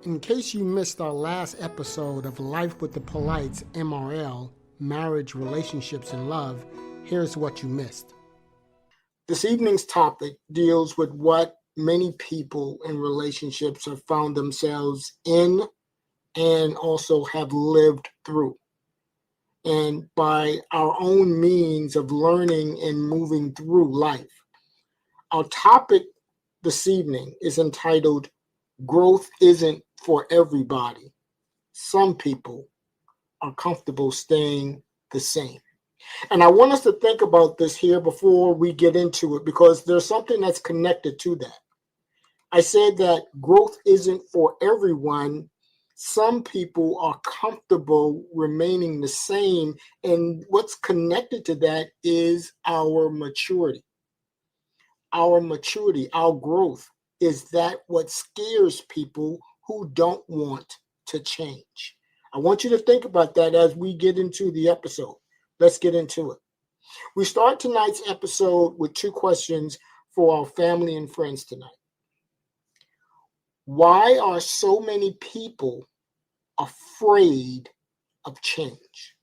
In case you missed our last episode of Life with the Polites, MRL, Marriage, Relationships, and Love, here's what you missed. This evening's topic deals with what many people in relationships have found themselves in and also have lived through. And by our own means of learning and moving through life. Our topic this evening is entitled, Growth Isn't for Everybody. Some people are comfortable staying the same. And I want us to think about this here before we get into it, because there's something that's connected to that. I said that growth isn't for everyone. Some people are comfortable remaining the same. And what's connected to that is our maturity. Our maturity, our growth. Is that what scares people who don't want to change? I want you to think about that as we get into the episode. Let's get into it. We start tonight's episode with two questions for our family and friends tonight. Why are so many people afraid of change?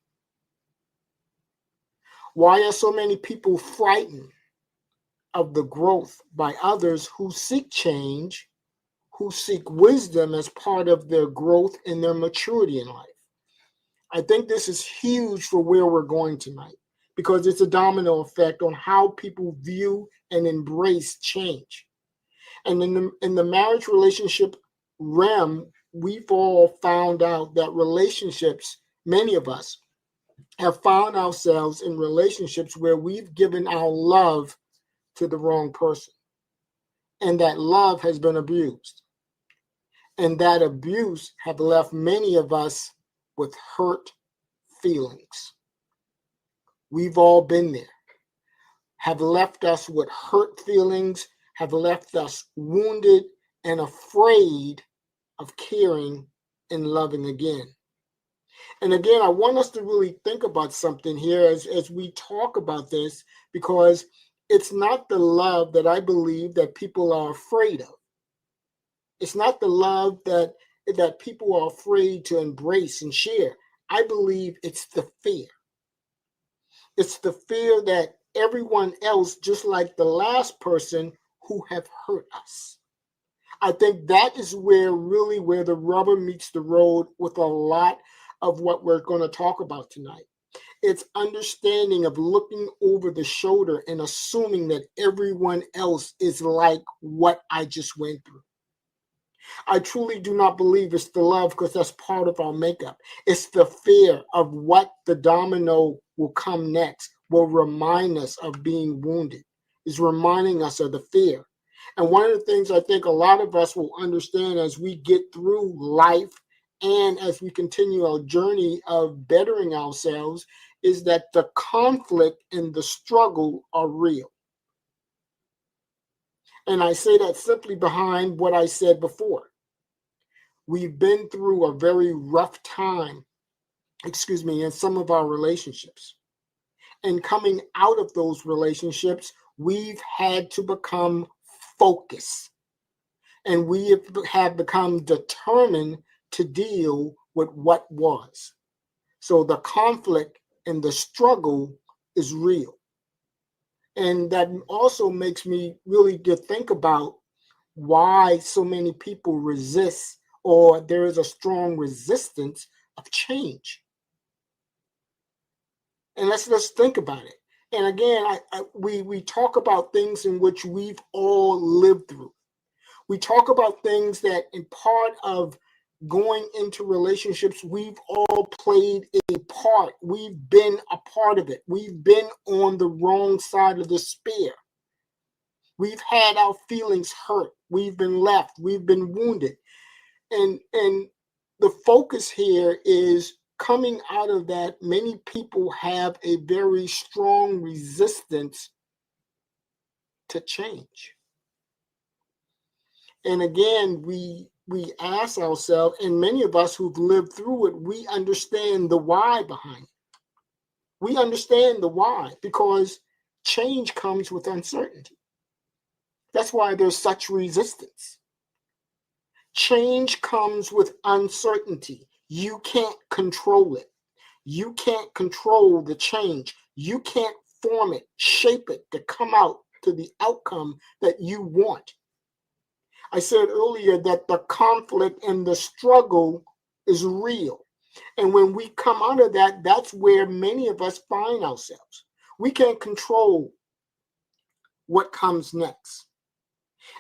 Why are so many people frightened of the growth by others who seek change, who seek wisdom as part of their growth and their maturity in life? I think this is huge for where we're going tonight, because it's a domino effect on how people view and embrace change. And in the marriage relationship realm, we've all found out that relationships, many of us, have found ourselves in relationships where we've given our love to the wrong person. And that love has been abused. And that abuse have left many of us with hurt feelings. We've all been there. Have left us with hurt feelings, have left us wounded and afraid of caring and loving again. And again, I want us to really think about something here as we talk about this, because it's not the love that I believe that people are afraid of. It's not the love that people are afraid to embrace and share. I believe it's the fear. It's the fear that everyone else, just like the last person who have hurt us. I think that is where the rubber meets the road with a lot of what we're going to talk about tonight. It's understanding of looking over the shoulder and assuming that everyone else is like what I just went through. I truly do not believe it's the love, because that's part of our makeup. It's the fear of what the domino will come next, will remind us of being wounded, is reminding us of the fear. And one of the things I think a lot of us will understand as we get through life and as we continue our journey of bettering ourselves is that the conflict and the struggle are real. And I say that simply behind what I said before. We've been through a very rough time, in some of our relationships. And coming out of those relationships, we've had to become focused. And we have become determined to deal with what was. So the conflict and the struggle is real. And that also makes me really to think about why so many people resist, or there is a strong resistance of change. And let's think about it. And again, we talk about things in which we've all lived through. We talk about things that in part of going into relationships, we've all played a part. We've been a part of it. We've been on the wrong side of the spear. We've had our feelings hurt. We've been left. We've been wounded. And the focus here is coming out of that. Many people have a very strong resistance to change. And again, we ask ourselves, and many of us who've lived through it, we understand the why behind it. We understand the why, because change comes with uncertainty. That's why there's such resistance. Change comes with uncertainty. You can't control it. You can't control the change. You can't form it, shape it to come out to the outcome that you want. I said earlier that the conflict and the struggle is real. And when we come out of that, that's where many of us find ourselves. We can't control what comes next.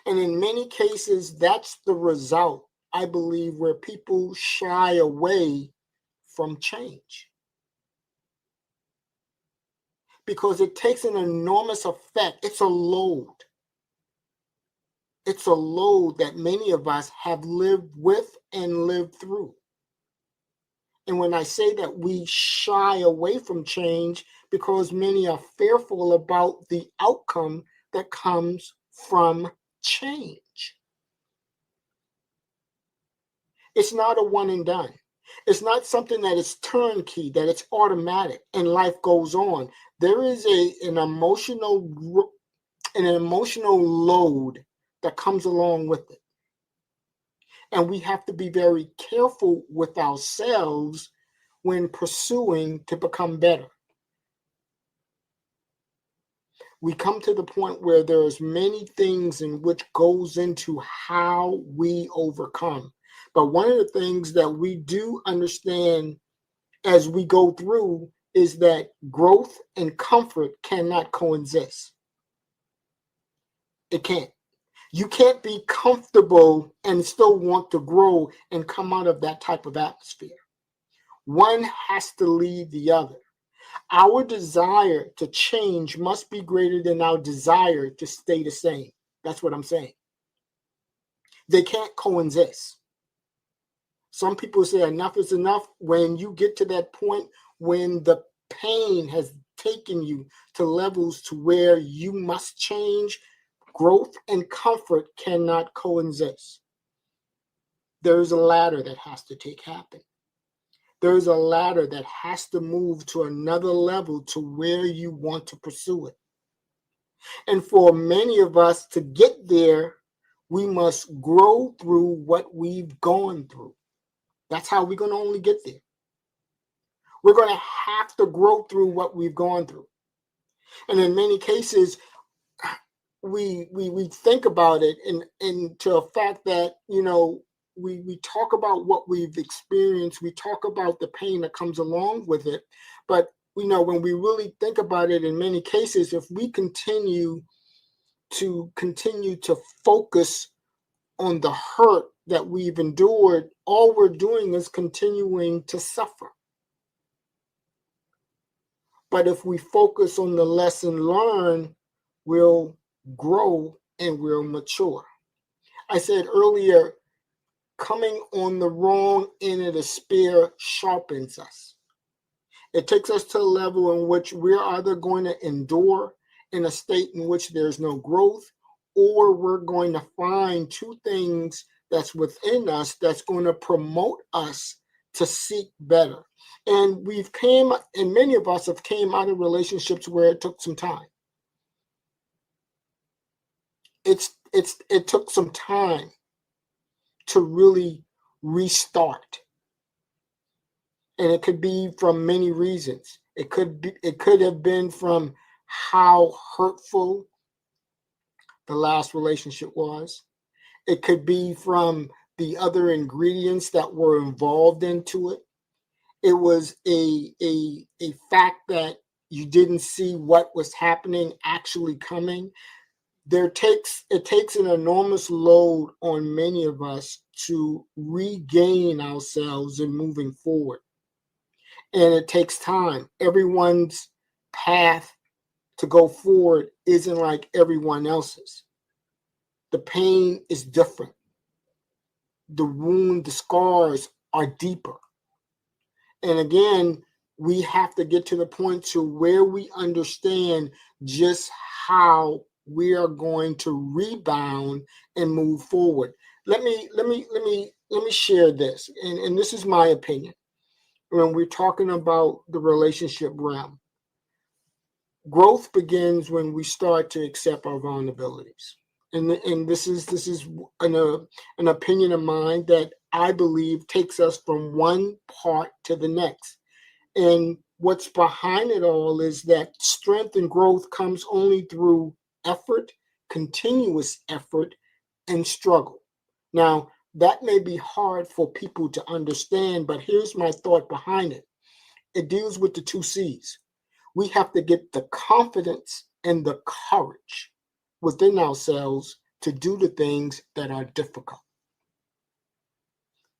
And in many cases, that's the result, I believe, where people shy away from change. Because it takes an enormous effect. It's a load. It's a load that many of us have lived with and lived through. And when I say that we shy away from change, because many are fearful about the outcome that comes from change. It's not a one and done. It's not something that is turnkey, that it's automatic and life goes on. There is an emotional load that comes along with it. And we have to be very careful with ourselves when pursuing to become better. We come to the point where there's many things in which goes into how we overcome. But one of the things that we do understand as we go through is that growth and comfort cannot coexist. It can't. You can't be comfortable and still want to grow and come out of that type of atmosphere. One has to lead the other. Our desire to change must be greater than our desire to stay the same. That's what I'm saying. They can't coexist. Some people say enough is enough. When you get to that point when the pain has taken you to levels to where you must change, growth and comfort cannot coexist. There's a ladder that has to happen. There's a ladder that has to move to another level to where you want to pursue it. And for many of us to get there, we must grow through what we've gone through. That's how we're going to only get there. We're going to have to grow through what we've gone through. And in many cases, we think about it and to a fact that, we talk about what we've experienced. We talk about the pain that comes along with it. But, when we really think about it, in many cases, if we continue to focus on the hurt that we've endured, all we're doing is continuing to suffer. But if we focus on the lesson learned, we'll grow and we'll mature. I said earlier, coming on the wrong end of the spear sharpens us. It takes us to a level in which we're either going to endure in a state in which there's no growth, or we're going to find two things that's within us that's going to promote us to seek better. And many of us have came out of relationships where it took some time. It took some time to really restart. And it could be from many reasons. It could have been from how hurtful the last relationship was. It could be from the other ingredients that were involved into it. It was a fact that you didn't see what was happening actually coming. It takes an enormous load on many of us to regain ourselves in moving forward. And it takes time. Everyone's path to go forward isn't like everyone else's. The pain is different. The wound, the scars are deeper. And again, we have to get to the point to where we understand just how we are going to rebound and move forward. Let me share this, and this is my opinion. When we're talking about the relationship realm, growth begins when we start to accept our vulnerabilities. And this is an opinion of mine that I believe takes us from one part to the next. And what's behind it all is that strength and growth comes only through effort, continuous effort, and struggle. Now, that may be hard for people to understand, but here's my thought behind it. It deals with the two C's. We have to get the confidence and the courage within ourselves to do the things that are difficult.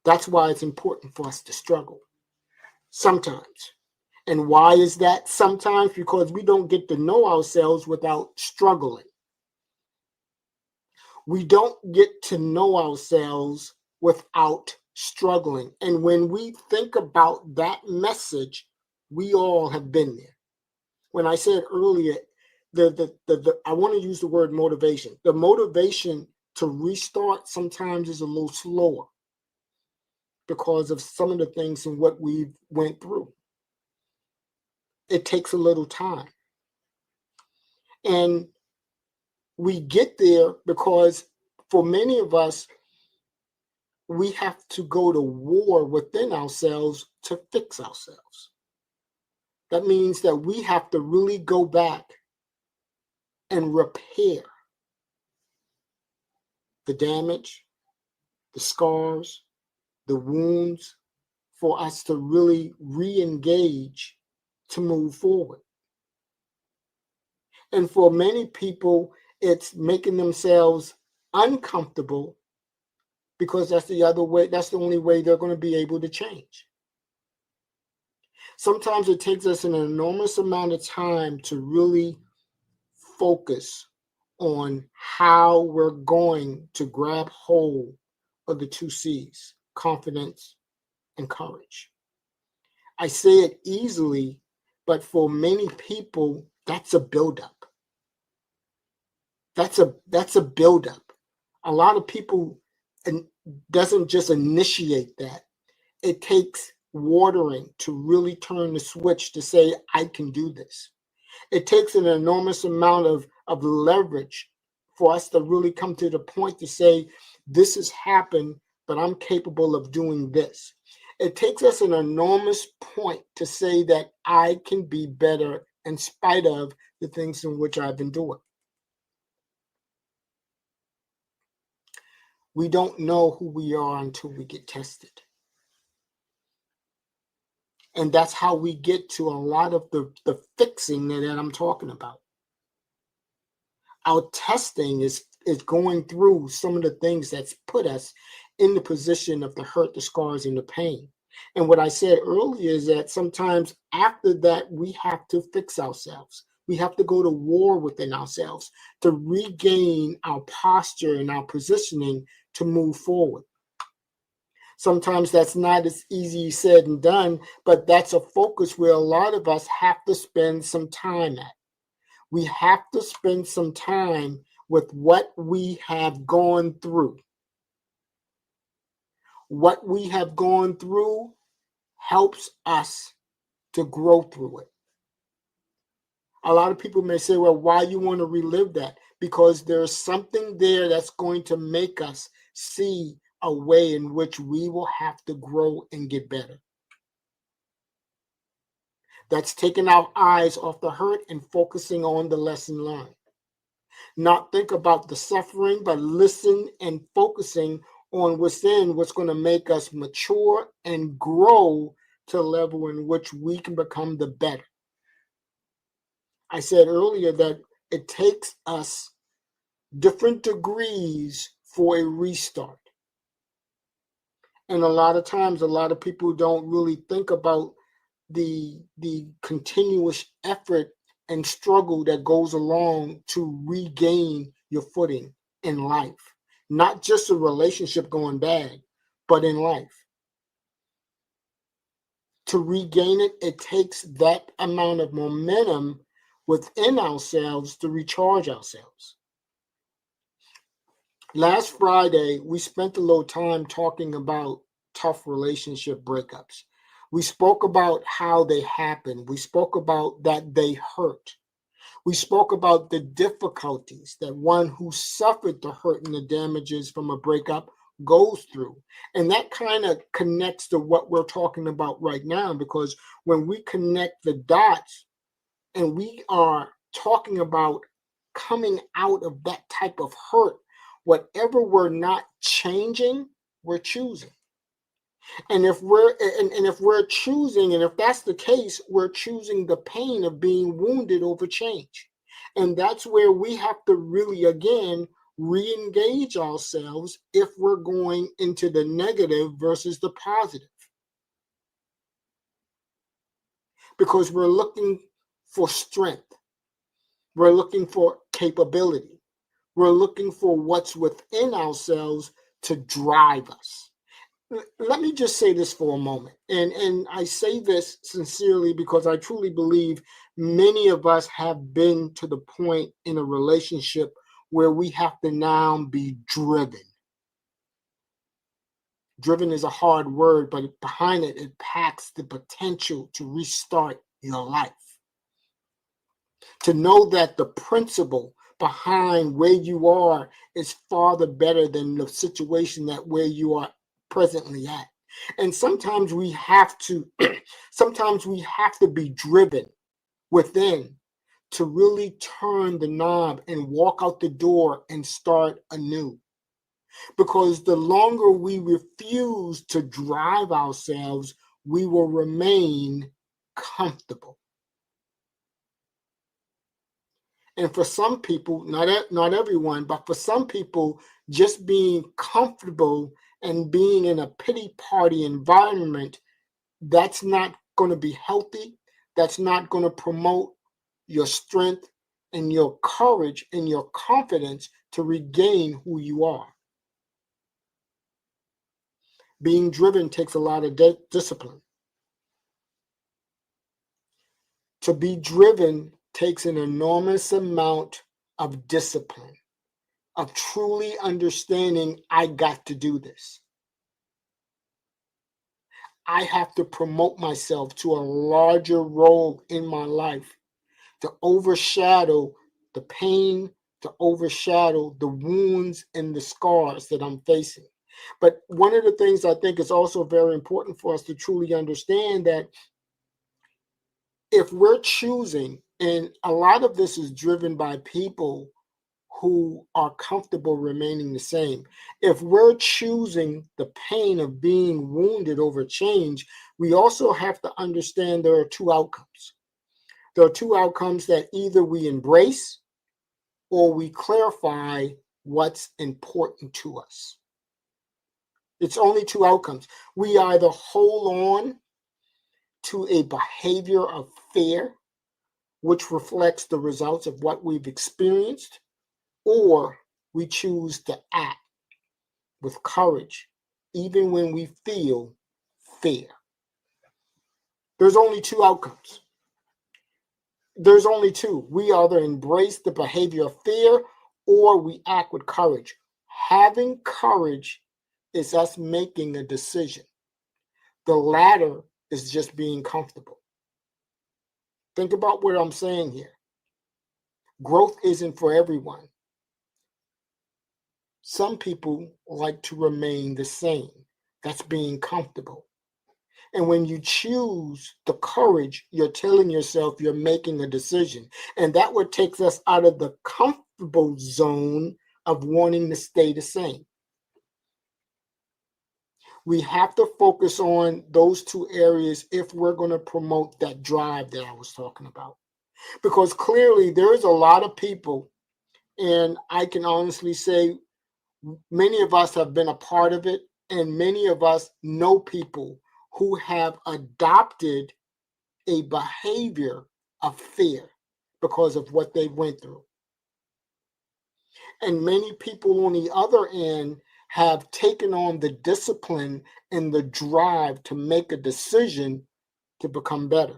That's why it's important for us to struggle sometimes. And why is that sometimes? Because we don't get to know ourselves without struggling. We don't get to know ourselves without struggling. And when we think about that message, we all have been there. When I said earlier, I want to use the word motivation. The motivation to restart sometimes is a little slower because of some of the things and what we went through. It takes a little time. And we get there because for many of us, we have to go to war within ourselves to fix ourselves. That means that we have to really go back and repair the damage, the scars, the wounds, for us to really re-engage to move forward. And for many people, it's making themselves uncomfortable because that's the only way they're going to be able to change. Sometimes it takes us an enormous amount of time to really focus on how we're going to grab hold of the two C's, confidence and courage. I say it easily, but for many people, that's a buildup. That's a buildup. A lot of people doesn't just initiate that. It takes watering to really turn the switch to say, I can do this. It takes an enormous amount of leverage for us to really come to the point to say, this has happened, but I'm capable of doing this. It takes us an enormous point to say that I can be better in spite of the things in which I've endured. We don't know who we are until we get tested. And that's how we get to a lot of the fixing that I'm talking about. Our testing is going through some of the things that's put us in the position of the hurt, the scars, and the pain. And what I said earlier is that sometimes after that, we have to fix ourselves. We have to go to war within ourselves to regain our posture and our positioning to move forward. Sometimes that's not as easy said and done, but that's a focus where a lot of us have to spend some time at. We have to spend some time with what we have gone through. What we have gone through helps us to grow through it. A lot of people may say, well, why you want to relive that? Because there's something there that's going to make us see a way in which we will have to grow and get better. That's taking our eyes off the hurt and focusing on the lesson learned. Not think about the suffering, but listen and focusing on what's going to make us mature and grow to a level in which we can become the better. I said earlier that it takes us different degrees for a restart. And a lot of times, a lot of people don't really think about the continuous effort and struggle that goes along to regain your footing in life. Not just a relationship going bad, but in life. To regain it, it takes that amount of momentum within ourselves to recharge ourselves. Last Friday, we spent a little time talking about tough relationship breakups. We spoke about how they happen. We spoke about that they hurt. We spoke about the difficulties that one who suffered the hurt and the damages from a breakup goes through. And that kind of connects to what we're talking about right now, because when we connect the dots and we are talking about coming out of that type of hurt, whatever we're not changing, we're choosing. And if we're choosing, and if that's the case, we're choosing the pain of being wounded over change. And that's where we have to really, again, re-engage ourselves if we're going into the negative versus the positive. Because we're looking for strength. We're looking for capability. We're looking for what's within ourselves to drive us. Let me just say this for a moment. And I say this sincerely because I truly believe many of us have been to the point in a relationship where we have to now be driven. Driven is a hard word, but behind it, it packs the potential to restart your life. To know that the principle behind where you are is farther better than the situation that where you are presently at. And sometimes we have to be driven within to really turn the knob and walk out the door and start anew. Because the longer we refuse to drive ourselves, we will remain comfortable. And for some people, not everyone, but for some people, just being comfortable and being in a pity party environment, that's not going to be healthy. That's not going to promote your strength and your courage and your confidence to regain who you are. Being driven takes a lot of discipline. To be driven takes an enormous amount of discipline, of truly understanding, I got to do this. I have to promote myself to a larger role in my life, to overshadow the pain, to overshadow the wounds and the scars that I'm facing. But one of the things I think is also very important for us to truly understand that if we're choosing, and a lot of this is driven by people who are comfortable remaining the same. If we're choosing the pain of being wounded over change, we also have to understand there are two outcomes. There are two outcomes that either we embrace or we clarify what's important to us. It's only two outcomes. We either hold on to a behavior of fear, which reflects the results of what we've experienced, or we choose to act with courage, even when we feel fear. There's only two outcomes. There's only two. We either embrace the behavior of fear or we act with courage. Having courage is us making a decision. The latter is just being comfortable. Think about what I'm saying here. Growth isn't for everyone. Some people like to remain the same. That's being comfortable. And when you choose the courage, you're telling yourself you're making a decision. And that what takes us out of the comfortable zone of wanting to stay the same. We have to focus on those two areas if we're going to promote that drive that I was talking about. Because clearly there is a lot of people, and I can honestly say many of us have been a part of it, and many of us know people who have adopted a behavior of fear because of what they went through. And many people on the other end have taken on the discipline and the drive to make a decision to become better.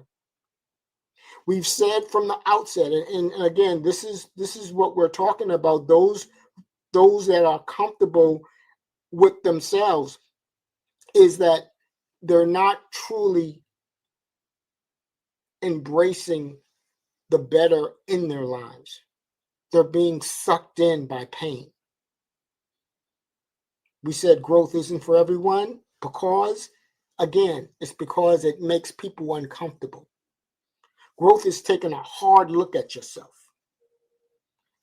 We've said from the outset, and again, this is what we're talking about, those that are comfortable with themselves, is that they're not truly embracing the better in their lives. They're being sucked in by pain. We said growth isn't for everyone because, again, it's because it makes people uncomfortable. Growth is taking a hard look at yourself.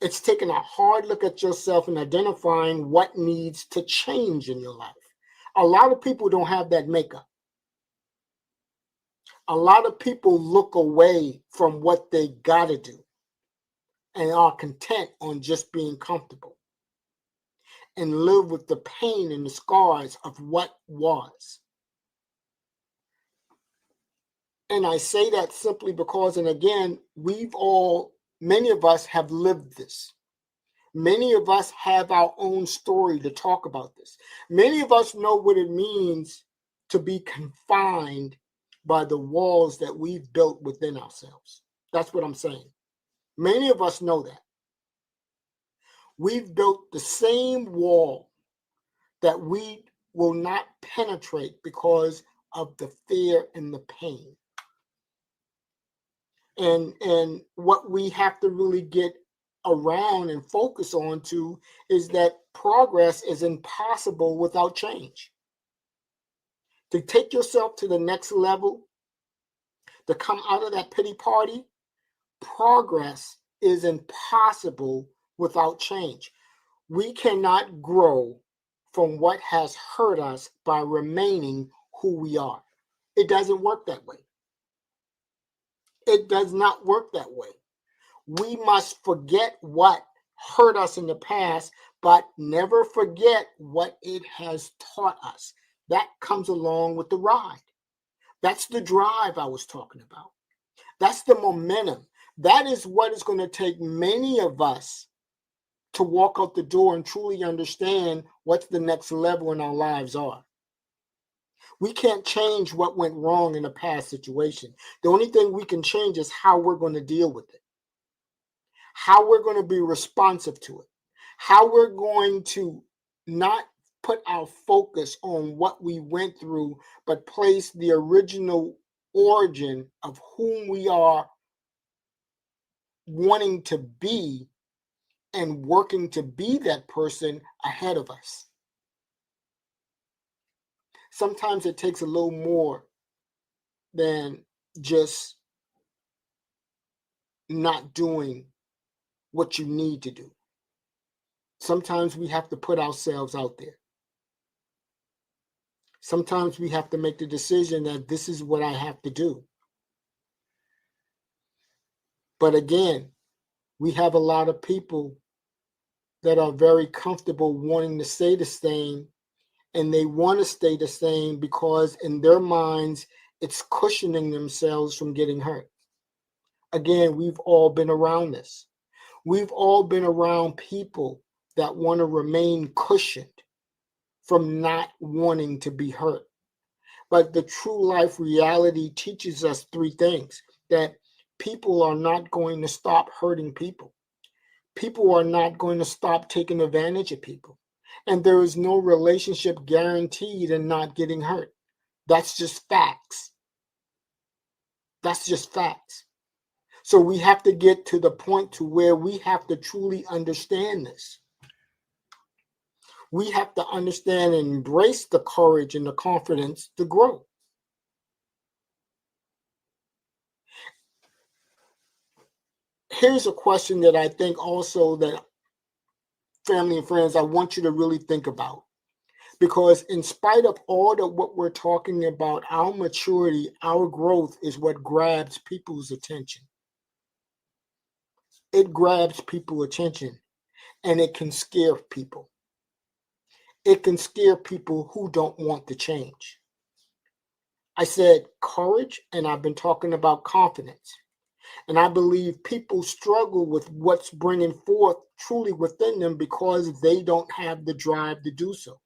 It's taking a hard look at yourself and identifying what needs to change in your life. A lot of people don't have that makeup. A lot of people look away from what they got to do and are content on just being comfortable and live with the pain and the scars of what was. And I say that simply because, and again, many of us have lived this. Many of us have our own story to talk about this. Many of us know what it means to be confined by the walls that we've built within ourselves. That's what I'm saying. Many of us know that. We've built the same wall that we will not penetrate because of the fear and the pain. And what we have to really get around and focus on to is that progress is impossible without change. To take yourself to the next level, to come out of that pity party, progress is impossible without change. We cannot grow from what has hurt us by remaining who we are. It doesn't work that way. It does not work that way. We must forget what hurt us in the past, but never forget what it has taught us. That comes along with the ride. That's the drive I was talking about. That's the momentum. That is what is going to take many of us to walk out the door and truly understand what the next level in our lives are. We can't change what went wrong in a past situation. The only thing we can change is how we're going to deal with it, how we're going to be responsive to it, how we're going to not put our focus on what we went through, but place the original origin of whom we are wanting to be and working to be that person ahead of us. Sometimes it takes a little more than just not doing what you need to do. Sometimes we have to put ourselves out there. Sometimes we have to make the decision that this is what I have to do. But again, we have a lot of people that are very comfortable wanting to stay the same, and they want to stay the same because in their minds, it's cushioning themselves from getting hurt. Again, we've all been around this. We've all been around people that want to remain cushioned from not wanting to be hurt. But the true life reality teaches us three things: that people are not going to stop hurting people. People are not going to stop taking advantage of people. And there is no relationship guaranteed in not getting hurt. That's just facts. That's just facts. So we have to get to the point to where we have to truly understand this. We have to understand and embrace the courage and the confidence to grow. Here's a question that I think also that family and friends, I want you to really think about. Because in spite of all of what we're talking about, our maturity, our growth is what grabs people's attention. It grabs people's attention and it can scare people. It can scare people who don't want to change. I said courage, and I've been talking about confidence. And I believe people struggle with what's bringing forth truly within them because they don't have the drive to do so.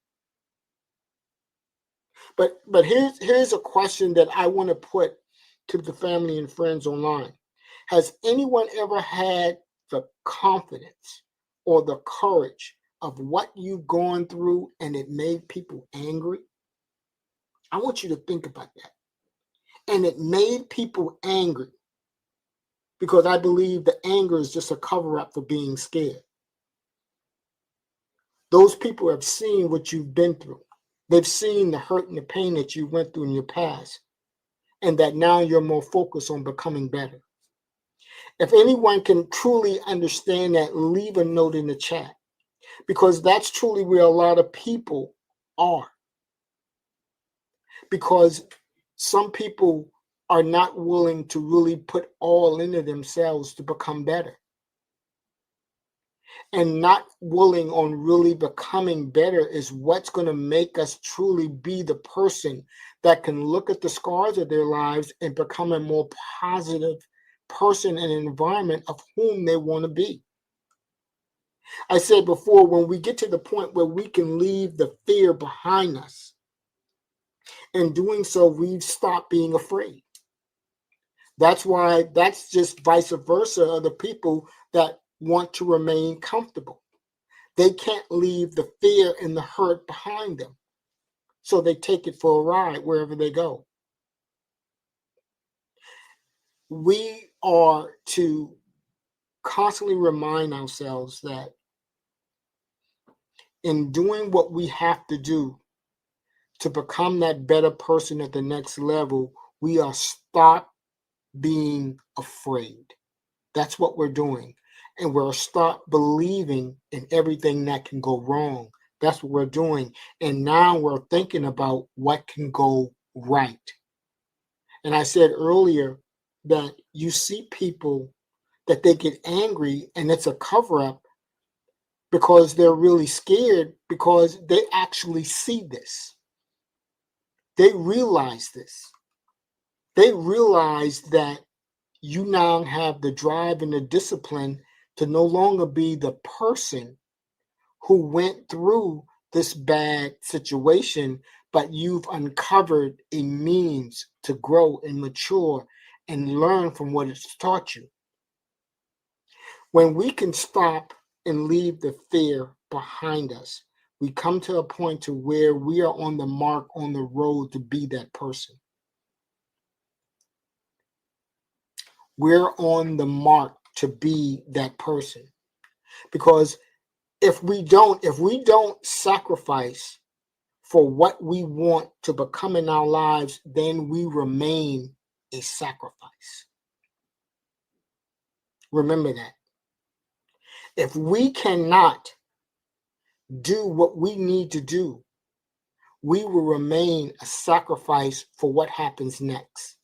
But here's a question that I want to put to the family and friends online. Has anyone ever had the confidence or the courage of what you've gone through and it made people angry? I want you to think about that. And it made people angry. because I believe the anger is just a cover-up for being scared. Those people have seen what you've been through. They've seen the hurt and the pain that you went through in your past, and that now you're more focused on becoming better. If anyone can truly understand that, leave a note in the chat, because that's truly where a lot of people are. Because some people are not willing to really put all into themselves to become better. And not willing on really becoming better is what's going to make us truly be the person that can look at the scars of their lives and become a more positive person and environment of whom they want to be. I said before, when we get to the point where we can leave the fear behind us, in doing so, we've stopped being afraid. That's why that's just vice versa of the people that want to remain comfortable. They can't leave the fear and the hurt behind them. So they take it for a ride wherever they go. We are to constantly remind ourselves that in doing what we have to do to become that better person at the next level, we are stop being afraid. That's what we're doing. And we'll stop believing in everything that can go wrong. That's what we're doing. And now we're thinking about what can go right. And I said earlier that you see people that they get angry and it's a cover-up because they're really scared, because they actually see this. They realize this. They realize that you now have the drive and the discipline to no longer be the person who went through this bad situation, but you've uncovered a means to grow and mature and learn from what it's taught you. When we can stop and leave the fear behind us, we come to a point to where we are on the mark, on the road to be that person. We're on the mark to be that person. Because if we don't sacrifice for what we want to become in our lives, then we remain a sacrifice. Remember that. If we cannot do what we need to do, we will remain a sacrifice for what happens next.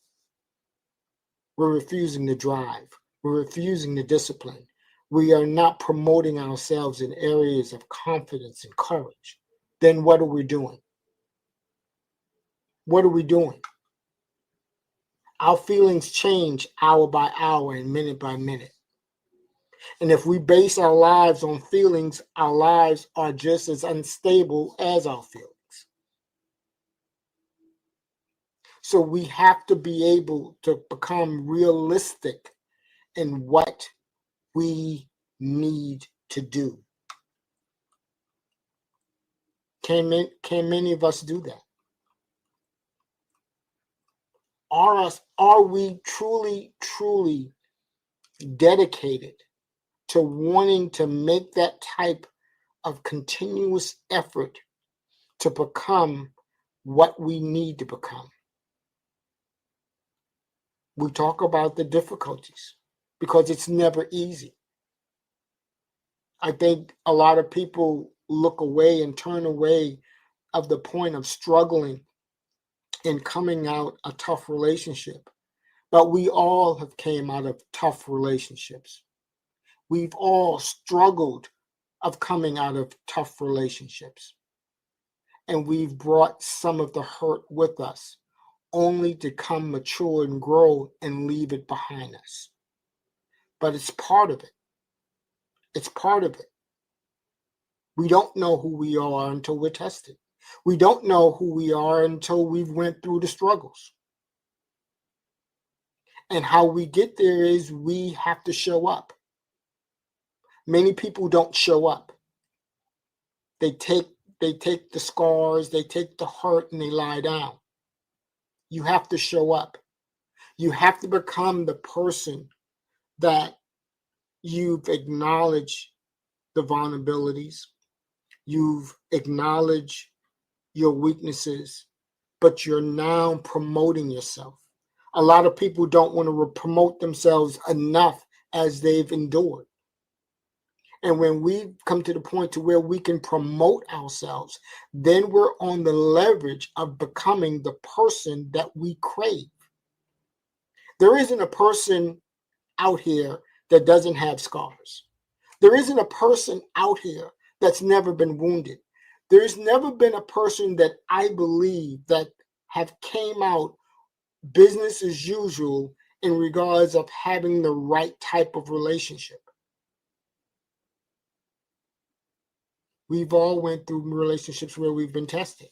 We're refusing to drive. We're refusing the discipline. We are not promoting ourselves in areas of confidence and courage. Then what are we doing? What are we doing? Our feelings change hour by hour and minute by minute. And if we base our lives on feelings, our lives are just as unstable as our feelings. So we have to be able to become realistic in what we need to do. Can many of us do that? Are we truly dedicated to wanting to make that type of continuous effort to become what we need to become? We talk about the difficulties because it's never easy. I think a lot of people look away and turn away of the point of struggling and coming out a tough relationship. But we all have came out of tough relationships. We've all struggled of coming out of tough relationships. And we've brought some of the hurt with us, only to come mature and grow and leave it behind us. But it's part of it. It's part of it. We don't know who we are until we're tested. We don't know who we are until we've went through the struggles. And how we get there is we have to show up. Many people don't show up. They take the scars, they take the hurt, and they lie down. You have to show up. You have to become the person that you've acknowledged the vulnerabilities, you've acknowledged your weaknesses, but you're now promoting yourself. A lot of people don't want to promote themselves enough as they've endured. And when we come to the point to where we can promote ourselves, then we're on the leverage of becoming the person that we crave. There isn't a person out here that doesn't have scars. There isn't a person out here that's never been wounded. There's never been a person that I believe that have came out business as usual in regards of having the right type of relationship. We've all went through relationships where we've been tested.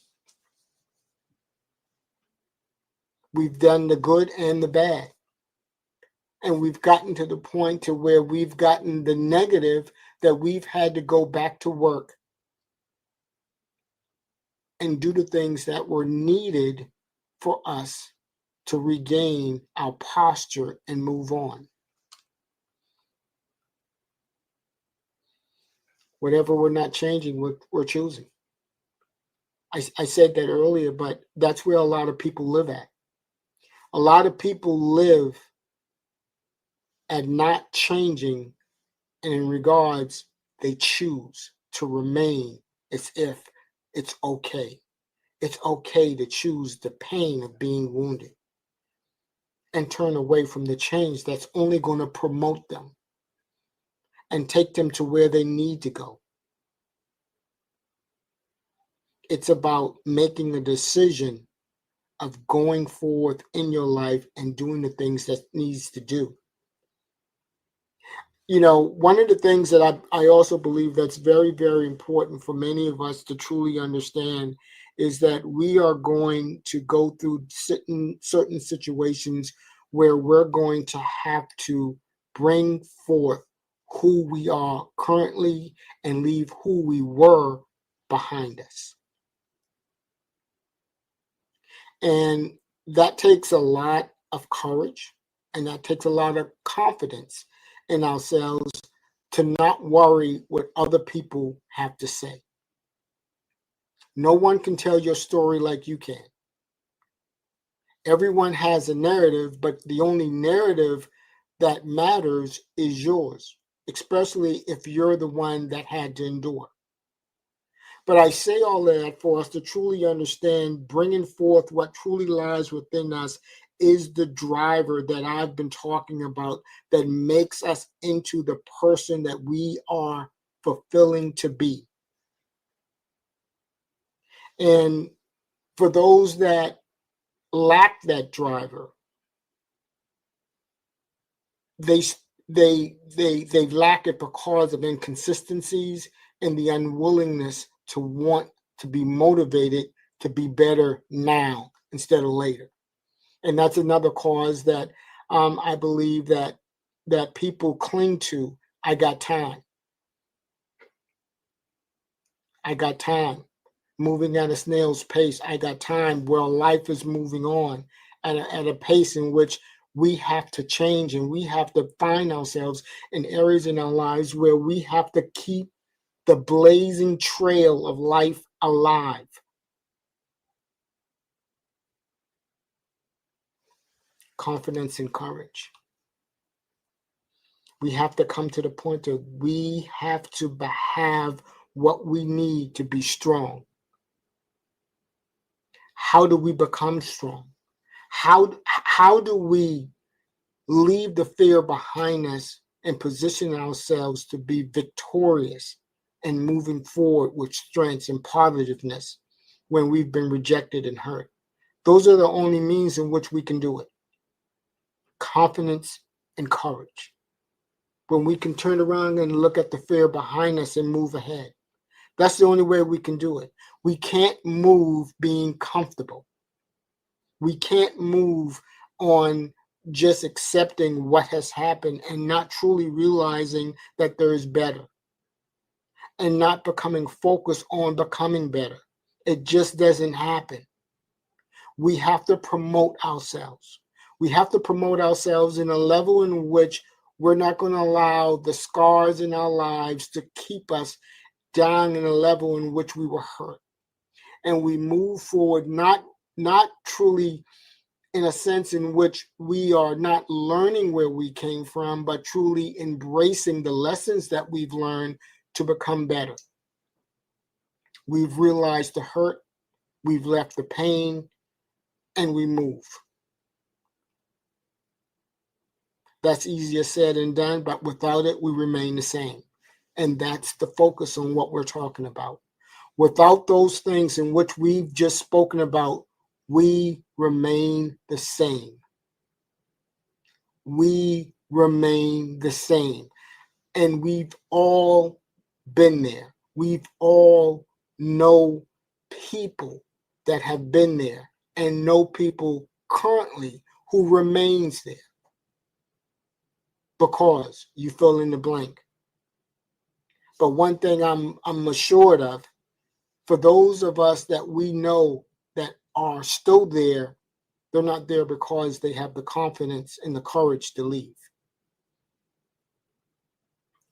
We've done the good and the bad. And we've gotten to the point to where we've gotten the negative that we've had to go back to work and do the things that were needed for us to regain our posture and move on. Whatever we're not changing, we're choosing. I said that earlier, but that's where a lot of people live at. A lot of people live at not changing, and in regards, they choose to remain as if it's okay. It's okay to choose the pain of being wounded and turn away from the change that's only going to promote them and take them to where they need to go. It's about making a decision of going forth in your life and doing the things that needs to do. You know, one of the things that I also believe that's very, very important for many of us to truly understand is that we are going to go through certain situations where we're going to have to bring forth who we are currently and leave who we were behind us. And that takes a lot of courage, and that takes a lot of confidence in ourselves to not worry what other people have to say. No one can tell your story like you can. Everyone has a narrative, but the only narrative that matters is yours, especially if you're the one that had to endure. But I say all that for us to truly understand bringing forth what truly lies within us is the driver that I've been talking about that makes us into the person that we are fulfilling to be. And for those that lack that driver, they lack it because of inconsistencies and the unwillingness to want to be motivated to be better now instead of later. And that's another cause that I believe that people cling to. I got time. I got time. Moving at a snail's pace. I got time. Well, life is moving on at a pace in which we have to change, and we have to find ourselves in areas in our lives where we have to keep the blazing trail of life alive. Confidence and courage. We have to come to the point that we have to have what we need to be strong. How do we become strong? How do we leave the fear behind us and position ourselves to be victorious and moving forward with strength and positiveness when we've been rejected and hurt? Those are the only means in which we can do it. Confidence and courage. When we can turn around and look at the fear behind us and move ahead. That's the only way we can do it. We can't move being comfortable. We can't move on just accepting what has happened and not truly realizing that there is better and not becoming focused on becoming better. It just doesn't happen. We have to promote ourselves. We have to promote ourselves in a level in which We're not going to allow the scars in our lives to keep us down in a level in which we were hurt. And we move forward, not truly in a sense in which we are not learning where we came from, but truly embracing the lessons that we've learned to become better. We've realized the hurt, we've left the pain, and we move. That's easier said than done, but without it, we remain the same. And that's the focus on what we're talking about. Without those things in which we've just spoken about, we remain the same. We remain the same. And we've all been there. We've all know people that have been there and know people currently who remains there. Because you fill in the blank. But one thing I'm assured of, for those of us that we know that are still there, they're not there because they have the confidence and the courage to leave.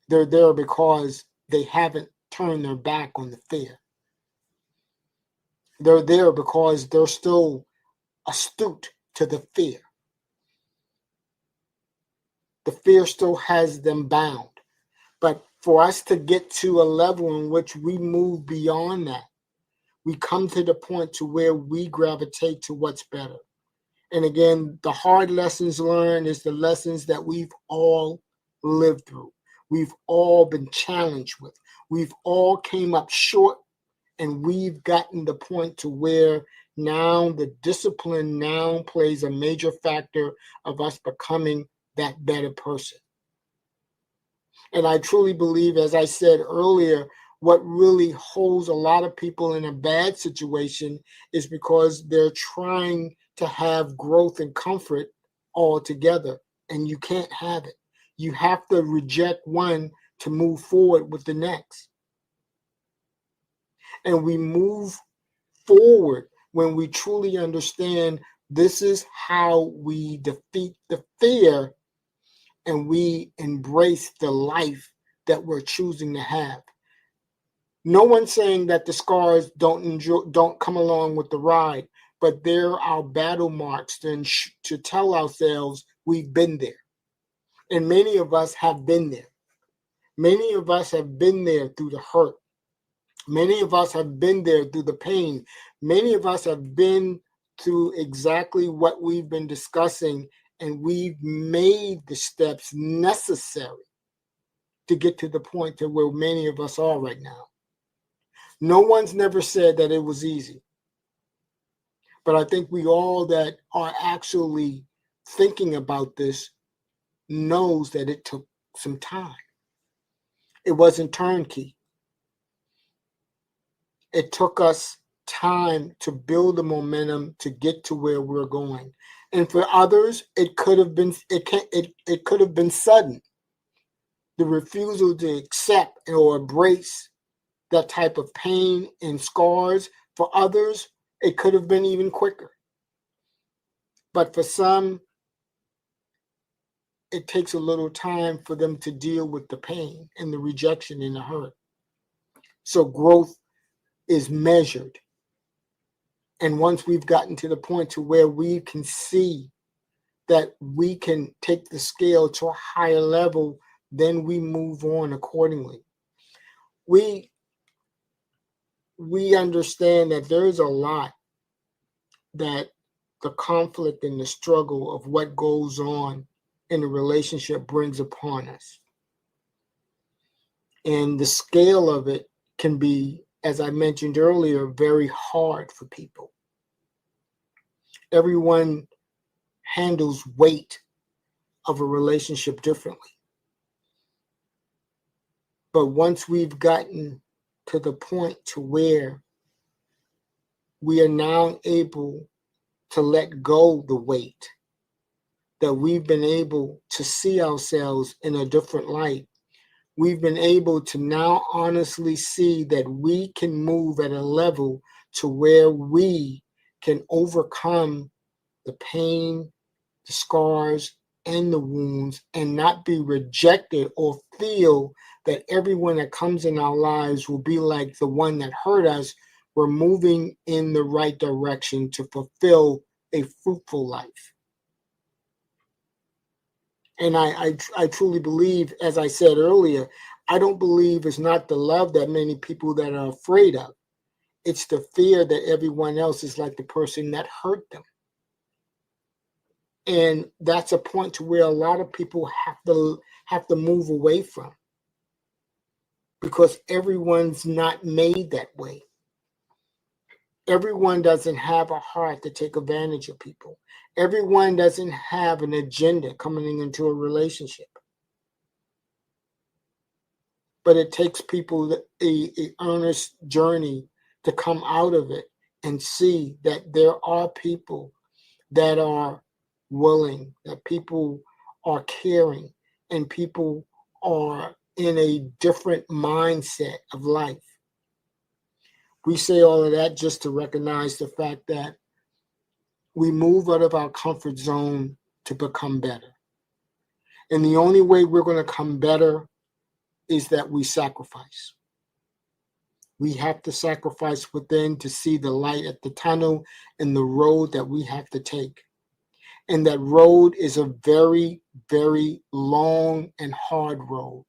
They're there because they haven't turned their back on the fear. They're there because they're still astute to the fear. The fear still has them bound. But for us to get to a level in which we move beyond that, we come to the point to where we gravitate to what's better. And again, the hard lessons learned is the lessons that we've all lived through. We've all been challenged with. We've all came up short, and we've gotten the point to where now the discipline now plays a major factor of us becoming that better person. And I truly believe, as I said earlier, what really holds a lot of people in a bad situation is because they're trying to have growth and comfort all together, and you can't have it. You have to reject one to move forward with the next. And we move forward when we truly understand this is how we defeat the fear and we embrace the life that we're choosing to have. No one's saying that the scars don't come along with the ride, but they're our battle marks to tell ourselves we've been there. And many of us have been there. Many of us have been there through the hurt. Many of us have been there through the pain. Many of us have been through exactly what we've been discussing, and we've made the steps necessary to get to the point to where many of us are right now. No one's never said that it was easy. But I think we all that are actually thinking about this knows that it took some time. It wasn't turnkey. It took us time to build the momentum to get to where we're going. And for others, it could have been sudden. The refusal to accept or embrace that type of pain and scars. For others, it could have been even quicker. But for some, it takes a little time for them to deal with the pain and the rejection and the hurt. So growth is measured. And once we've gotten to the point to where we can see that we can take the scale to a higher level, then we move on accordingly. We understand that there is a lot that the conflict and the struggle of what goes on in a relationship brings upon us. And the scale of it can be, as I mentioned earlier, very hard for people. Everyone handles weight of a relationship differently. But once we've gotten to the point to where we are now able to let go the weight, that we've been able to see ourselves in a different light, we've been able to now honestly see that we can move at a level to where we can overcome the pain, the scars, and the wounds and not be rejected or feel that everyone that comes in our lives will be like the one that hurt us. We're moving in the right direction to fulfill a fruitful life. And I truly believe, as I said earlier, I don't believe it's not the love that many people that are afraid of. It's the fear that everyone else is like the person that hurt them. And that's a point to where a lot of people have to move away from, because everyone's not made that way. Everyone doesn't have a heart to take advantage of people. Everyone doesn't have an agenda coming into a relationship. But it takes people a earnest journey to come out of it and see that there are people that are willing, that people are caring, and people are in a different mindset of life. We say all of that just to recognize the fact that we move out of our comfort zone to become better. And the only way we're going to come better is that we sacrifice. We have to sacrifice within to see the light at the tunnel and the road that we have to take. And that road is a very, very long and hard road,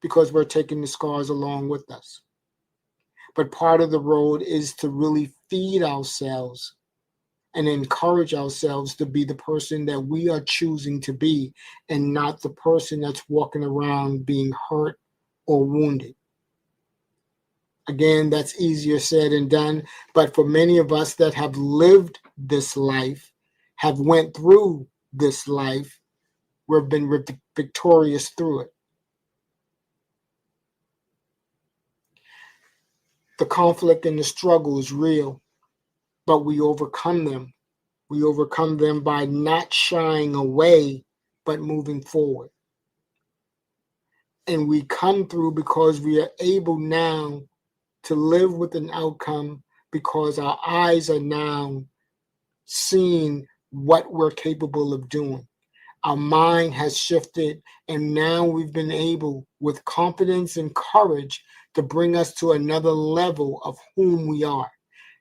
because we're taking the scars along with us. But part of the road is to really feed ourselves and encourage ourselves to be the person that we are choosing to be, and not the person that's walking around being hurt or wounded. Again, that's easier said than done. But for many of us that have lived this life, have went through this life, we've been victorious through it. The conflict and the struggle is real, but we overcome them. We overcome them by not shying away, but moving forward. And we come through because we are able now to live with an outcome, because our eyes are now seeing what we're capable of doing. Our mind has shifted, and now we've been able, with confidence and courage, to bring us to another level of whom we are,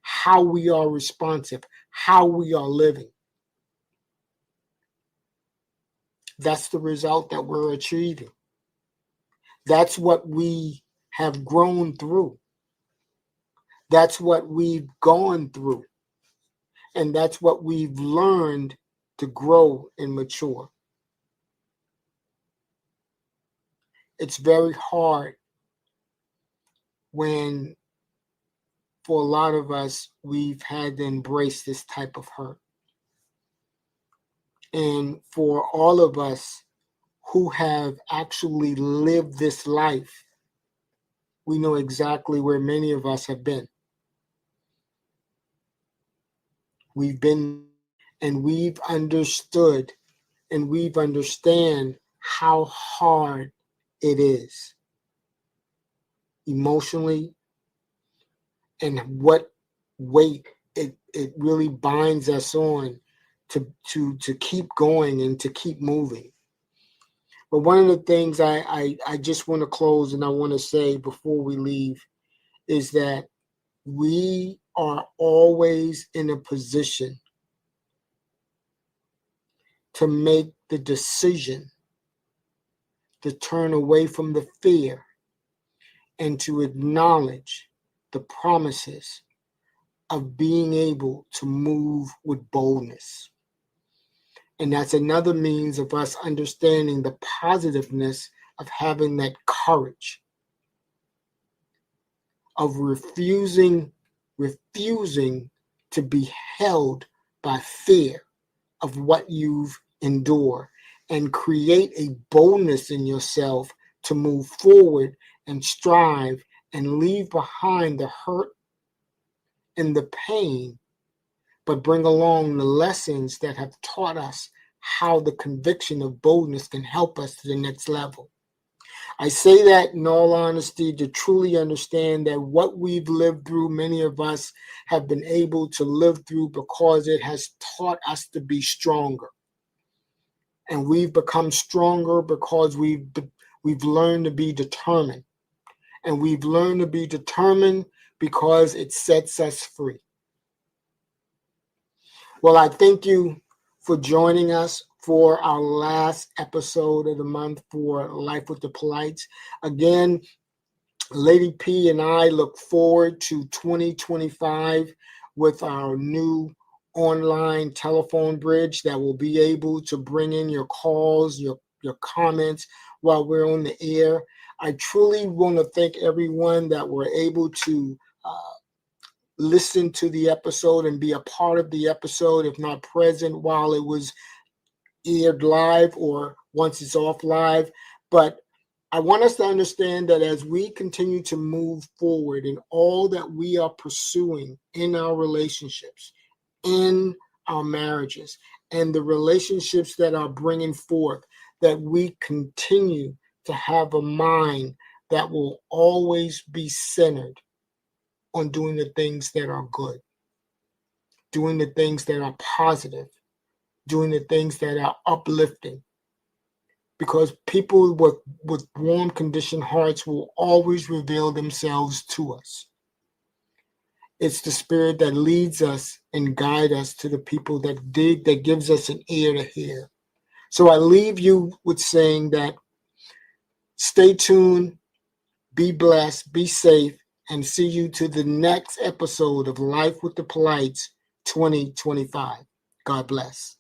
how we are responsive, how we are living. That's the result that we're achieving. That's what we have grown through. That's what we've gone through. And that's what we've learned to grow and mature. It's very hard when, for a lot of us, we've had to embrace this type of hurt. And for all of us who have actually lived this life, we know exactly where many of us have been. We've been, and we've understood, and we've understand how hard it is emotionally, and what weight it really binds us on to keep going and to keep moving. But one of the things I just want to close and I want to say before we leave is that we are always in a position to make the decision to turn away from the fear and to acknowledge the promises of being able to move with boldness. And that's another means of us understanding the positiveness of having that courage, of refusing to be held by fear of what you've endured, and create a boldness in yourself to move forward and strive and leave behind the hurt and the pain, but bring along the lessons that have taught us how the conviction of boldness can help us to the next level. I say that in all honesty to truly understand that what we've lived through, many of us have been able to live through because it has taught us to be stronger. And we've become stronger because we've learned to be determined. And we've learned to be determined because it sets us free. Well, I thank you for joining us for our last episode of the month for Life with the Polites. Again, Lady P and I look forward to 2025 with our new online telephone bridge that will be able to bring in your calls, your comments while we're on the air. I truly want to thank everyone that were able to listen to the episode and be a part of the episode, if not present while it was aired live or once it's off live. But I want us to understand that as we continue to move forward in all that we are pursuing in our relationships, in our marriages, and the relationships that are bringing forth, that we continue to have a mind that will always be centered on doing the things that are good, doing the things that are positive, doing the things that are uplifting. Because people with warm conditioned hearts will always reveal themselves to us. It's the Spirit that leads us and guides us to the people that gives us an ear to hear. So I leave you with saying that stay tuned, be blessed, be safe, and see you to the next episode of Life with the Polites 2025. God bless.